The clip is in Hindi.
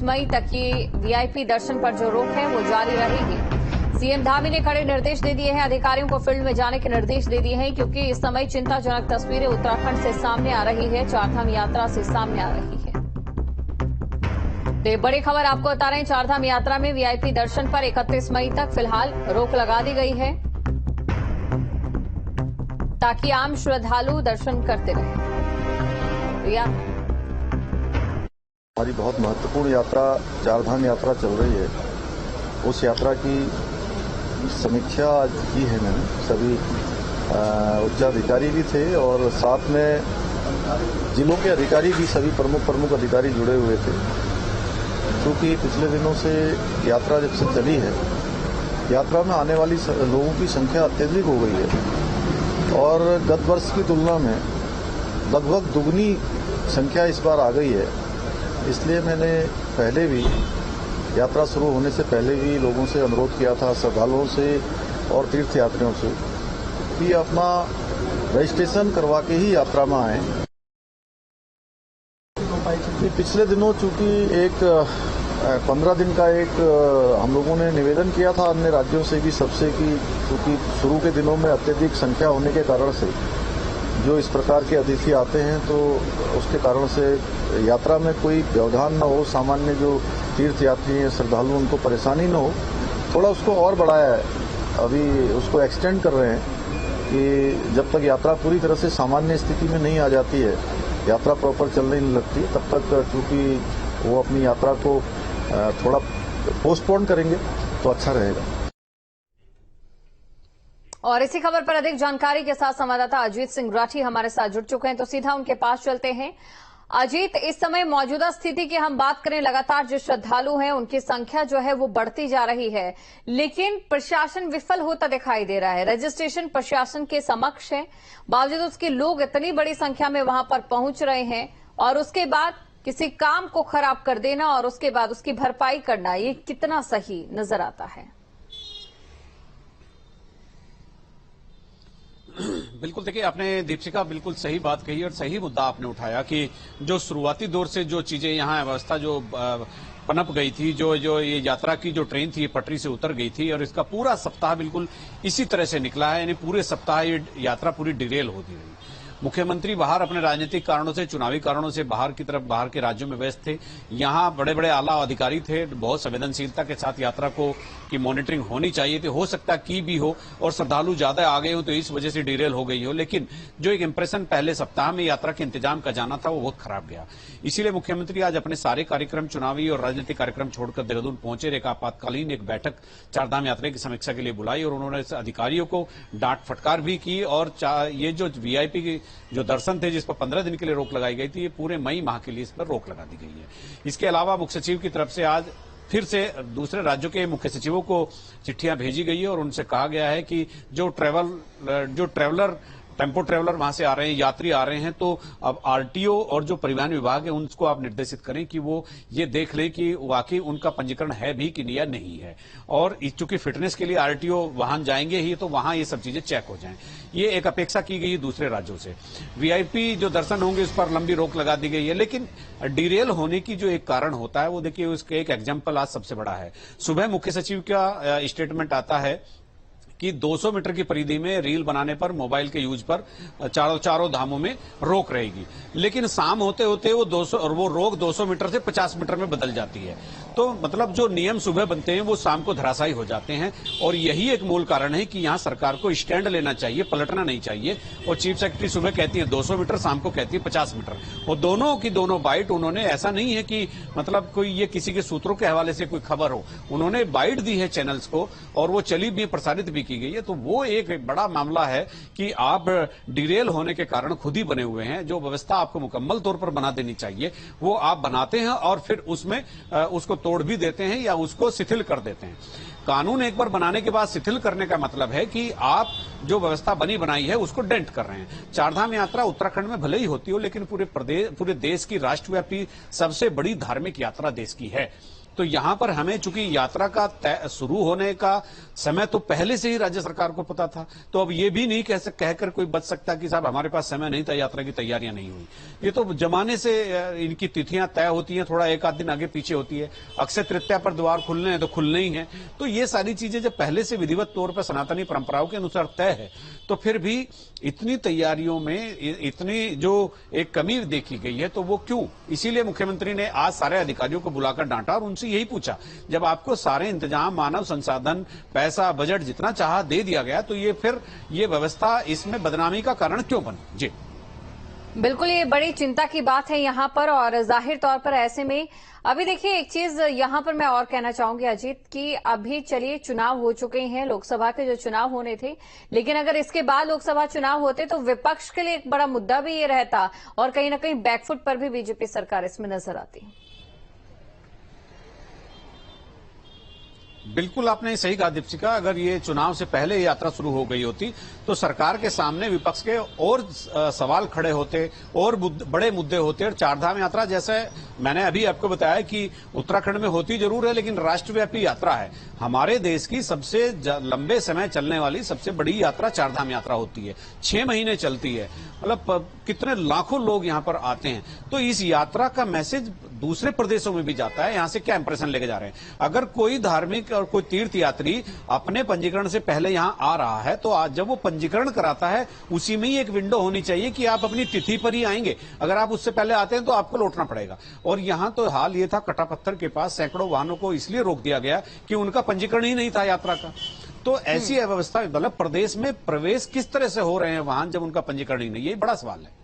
31 मई तक ये वीआईपी दर्शन पर जो रोक है वो जारी रहेगी। सीएम धामी ने कड़े निर्देश दे दिए हैं, अधिकारियों को फील्ड में जाने के निर्देश दे दिए हैं, क्योंकि इस समय चिंताजनक तस्वीरें उत्तराखंड से सामने आ रही है, चारधाम यात्रा से सामने आ रही है। तो बड़ी खबर आपको बता रहे हैं, चारधाम यात्रा में वीआईपी दर्शन पर 31 मई तक फिलहाल रोक लगा दी गई है, ताकि आम श्रद्धालु दर्शन करते रहें। हमारी बहुत महत्वपूर्ण यात्रा चारधाम यात्रा चल रही है, उस यात्रा की समीक्षा आज की है मैंने। सभी उच्चाधिकारी भी थे और साथ में जिलों के अधिकारी भी, सभी प्रमुख अधिकारी जुड़े हुए थे। क्योंकि पिछले दिनों से यात्रा जब से चली है, यात्रा में आने वाली लोगों की संख्या अत्यधिक हो गई है और गत वर्ष की तुलना में लगभग दुगनी संख्या इस बार आ गई है। इसलिए मैंने पहले भी, यात्रा शुरू होने से पहले भी लोगों से अनुरोध किया था, श्रद्धालुओं से और तीर्थयात्रियों से, कि अपना रजिस्ट्रेशन करवा के ही यात्रा में आएं। पिछले दिनों चूंकि एक 15 दिन का एक हम लोगों ने निवेदन किया था अन्य राज्यों से भी, सबसे, कि चूंकि शुरू के दिनों में अत्यधिक संख्या होने के कारण से जो इस प्रकार के अतिथि आते हैं, तो उसके कारण से यात्रा में कोई व्यवधान न हो, सामान्य जो तीर्थयात्री हैं, श्रद्धालु, उनको परेशानी न हो। थोड़ा उसको और बढ़ाया है, अभी उसको एक्सटेंड कर रहे हैं कि जब तक यात्रा पूरी तरह से सामान्य स्थिति में नहीं आ जाती है, यात्रा प्रॉपर चलने नहीं लगती, तब तक चूंकि वो अपनी यात्रा को थोड़ा पोस्टपोन करेंगे तो अच्छा रहेगा। और इसी खबर पर अधिक जानकारी के साथ संवाददाता अजीत सिंह राठी हमारे साथ जुड़ चुके हैं, तो सीधा उनके पास चलते हैं। अजीत, इस समय मौजूदा स्थिति की हम बात करें, लगातार जो श्रद्धालु हैं उनकी संख्या जो है वो बढ़ती जा रही है, लेकिन प्रशासन विफल होता दिखाई दे रहा है। रजिस्ट्रेशन प्रशासन के समक्ष है, बावजूद उसके लोग इतनी बड़ी संख्या में वहां पर पहुंच रहे हैं और उसके बाद किसी काम को खराब कर देना और उसके बाद उसकी भरपाई करना, ये कितना सही नजर आता है? बिल्कुल, देखिए, आपने दीपशिका बिल्कुल सही बात कही और सही मुद्दा आपने उठाया कि जो शुरुआती दौर से जो चीजें यहाँ व्यवस्था जो पनप गई थी, जो ये यात्रा की जो ट्रेन थी पटरी से उतर गई थी और इसका पूरा सप्ताह बिल्कुल इसी तरह से निकला है, यानी पूरे सप्ताह ये यात्रा पूरी डिरेल होती रही। मुख्यमंत्री बाहर अपने राजनीतिक कारणों से, चुनावी कारणों से बाहर की तरफ, बाहर के राज्यों में व्यस्त थे। यहाँ बड़े बड़े आला अधिकारी थे, बहुत संवेदनशीलता के साथ यात्रा की मॉनिटरिंग होनी चाहिए थी, हो सकता की भी हो, और श्रद्धालु ज्यादा आ गए हो तो इस वजह से डिरेल हो गई हो। लेकिन जो एक इंप्रेशन पहले सप्ताह में यात्रा के इंतजाम का जाना था, वो बहुत खराब गया। इसीलिए मुख्यमंत्री आज अपने सारे कार्यक्रम, चुनावी और राजनीतिक कार्यक्रम छोड़कर देहरादून पहुंचे। एक आपातकालीन एक बैठक चारधाम यात्रा की समीक्षा के लिए बुलाई और उन्होंने अधिकारियों को डांट फटकार भी की। और ये जो वीआईपी की जो दर्शन थे, जिस पर 15 दिन के लिए रोक लगाई गई थी, ये पूरे मई माह के लिए इस पर रोक लगा दी गई है। इसके अलावा मुख्य सचिव की तरफ से आज फिर से दूसरे राज्यों के मुख्य सचिवों को चिट्ठियां भेजी गई है और उनसे कहा गया है कि जो ट्रैवलर टेम्पो ट्रैवलर वहां से आ रहे हैं, यात्री आ रहे हैं, तो अब आरटीओ और जो परिवहन विभाग है उनको आप निर्देशित करें कि वो ये देख ले कि वाकई उनका पंजीकरण है भी कि या नहीं है। और चूंकि फिटनेस के लिए आरटीओ वाहन जाएंगे ही, तो वहां ये सब चीजें चेक हो जाएं। ये एक अपेक्षा की गई है दूसरे राज्यों से। वीआईपी जो दर्शन होंगे उस पर लंबी रोक लगा दी गई है, लेकिन डिरेल होने की जो एक कारण होता है, वो देखिए उसके एक एग्जाम्पल आज सबसे बड़ा है। सुबह मुख्य सचिव का स्टेटमेंट आता है कि 200 मीटर की परिधि में रील बनाने पर, मोबाइल के यूज पर चारों धामों में रोक रहेगी। लेकिन शाम होते होते वो रोक 200 मीटर से 50 मीटर में बदल जाती है। तो मतलब जो नियम सुबह बनते हैं वो शाम को धराशायी हो जाते हैं और यही एक मूल कारण है कि यहाँ सरकार को स्टैंड लेना चाहिए, पलटना नहीं चाहिए। और चीफ सेक्रेटरी सुबह कहती है 200 मीटर, शाम को कहती है 50 मीटर। और दोनों की दोनों बाइट उन्होंने, ऐसा नहीं है कि मतलब कोई ये किसी के सूत्रों के हवाले से कोई खबर हो, उन्होंने बाइट दी है चैनल्स को और वो चली भी, प्रसारित भी की गई है। तो वो एक बड़ा मामला है कि आप डिरेल होने के कारण खुद ही बने हुए हैं। जो व्यवस्था आपको मुकम्मल तौर पर बना देनी चाहिए वो आप बनाते हैं और फिर उसमें उसको तोड़ भी देते हैं या उसको शिथिल कर देते हैं। कानून एक बार बनाने के बाद शिथिल करने का मतलब है कि आप जो व्यवस्था बनी बनाई है उसको डेंट कर रहे हैं। चारधाम यात्रा उत्तराखंड में भले ही होती हो, लेकिन पूरे देश की राष्ट्रव्यापी सबसे बड़ी धार्मिक यात्रा देश की है। तो यहां पर हमें चूंकि यात्रा का शुरू होने का समय तो पहले से ही राज्य सरकार को पता था, तो अब ये भी नहीं कहकर कोई बच सकता कि साहब हमारे पास समय नहीं था, यात्रा की तैयारियां नहीं हुई। ये तो जमाने से इनकी तिथियां तय होती हैं, थोड़ा एक आध दिन आगे पीछे होती है। अक्षय तृतीया पर द्वार खुलने हैं तो खुलने ही हैं। तो ये सारी चीजें जब पहले से विधिवत तौर पर सनातनी परंपराओं के अनुसार तय है, तो फिर भी इतनी तैयारियों में इतनी जो एक कमी देखी गई है, तो वो क्यों? इसीलिए मुख्यमंत्री ने आज सारे अधिकारियों को बुलाकर डांटा और उनसे यही पूछा, जब आपको सारे इंतजाम, मानव संसाधन, पैसा, बजट जितना चाहा दे दिया गया, तो ये फिर ये व्यवस्था इसमें बदनामी का कारण क्यों बनी? जी बिल्कुल, ये बड़ी चिंता की बात है यहाँ पर। और जाहिर तौर पर ऐसे में अभी देखिए, एक चीज यहाँ पर मैं और कहना चाहूंगी अजीत, कि अभी चलिए चुनाव हो चुके हैं, लोकसभा के जो चुनाव होने थे, लेकिन अगर इसके बाद लोकसभा चुनाव होते तो विपक्ष के लिए एक बड़ा मुद्दा भी ये रहता और कहीं ना कहीं बैकफुट पर भी बीजेपी सरकार इसमें नजर आती। बिल्कुल आपने सही कहा दीपशिका, अगर ये चुनाव से पहले यात्रा शुरू हो गई होती तो सरकार के सामने विपक्ष के और सवाल खड़े होते और बड़े मुद्दे होते। और चारधाम यात्रा, जैसे मैंने अभी आपको बताया कि उत्तराखंड में होती जरूर है, लेकिन राष्ट्रव्यापी यात्रा है। हमारे देश की सबसे लंबे समय चलने वाली सबसे बड़ी यात्रा चारधाम यात्रा होती है, 6 महीने चलती है। मतलब कितने लाखों लोग यहाँ पर आते हैं। तो इस यात्रा का मैसेज दूसरे प्रदेशों में भी जाता है, यहाँ से क्या इंप्रेशन लेके जा रहे हैं। अगर कोई धार्मिक और कोई तीर्थ यात्री अपने पंजीकरण से पहले यहाँ आ रहा है, तो आज जब वो पंजीकरण कराता है, उसी में ही एक विंडो होनी चाहिए कि आप अपनी तिथि पर ही आएंगे। अगर आप उससे पहले आते हैं तो आपको लौटना पड़ेगा। और यहाँ तो हाल ये था, कटापत्थर के पास सैकड़ों वाहनों को इसलिए रोक दिया गया कि उनका पंजीकरण ही नहीं था यात्रा का। तो ऐसी अव्यवस्था, मतलब प्रदेश में प्रवेश किस तरह से हो रहे हैं वाहन जब उनका पंजीकरण ही नहीं, ये बड़ा सवाल है।